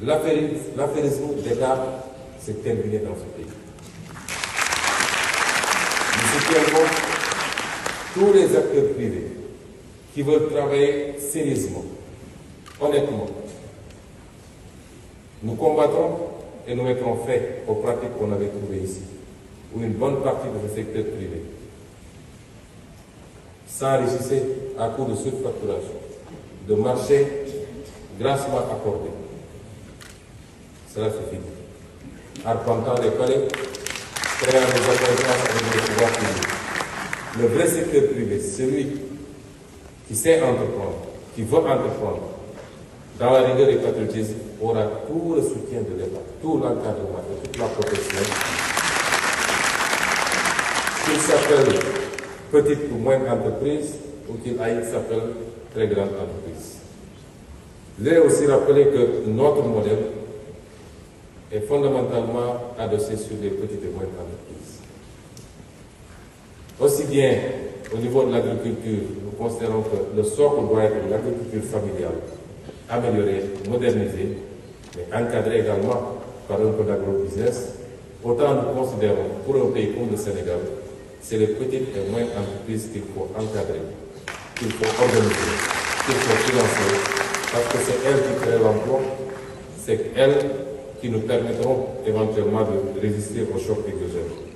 L'affairisme d'État s'est terminé dans ce pays. Nous soutiendrons tous les acteurs privés qui veulent travailler sérieusement, honnêtement. Nous combattrons et nous mettrons fin aux pratiques qu'on avait trouvées ici, où une bonne partie de ce secteur privé s'enrichissait à coup de surfacturation, de marchés grassement accordés. Cela suffit. Arpentant les palais, créant des accords avec les pouvoirs publics. Le vrai secteur privé, celui qui sait entreprendre, qui veut entreprendre, dans la rigueur et le patriotisme, aura tout le soutien de l'État, tout l'encadrement et toute la protection. Qu'il s'appelle petite ou moindre entreprise, ou qu'il s'appelle très grande entreprise. Je vais aussi rappeler que notre modèle est fondamentalement adossé sur les petites et moyennes entreprises. Aussi bien au niveau de l'agriculture, nous considérons que le socle doit être l'agriculture familiale, améliorée, modernisée, mais encadrée également par un peu d'agro-business. Autant nous considérons, pour un pays comme le Sénégal, c'est les petites et moyennes entreprises qu'il faut encadrer, qu'il faut organiser, qu'il faut financer, parce que c'est elles qui créent l'emploi, c'est elles qui nous permettront éventuellement de résister au choc exogène.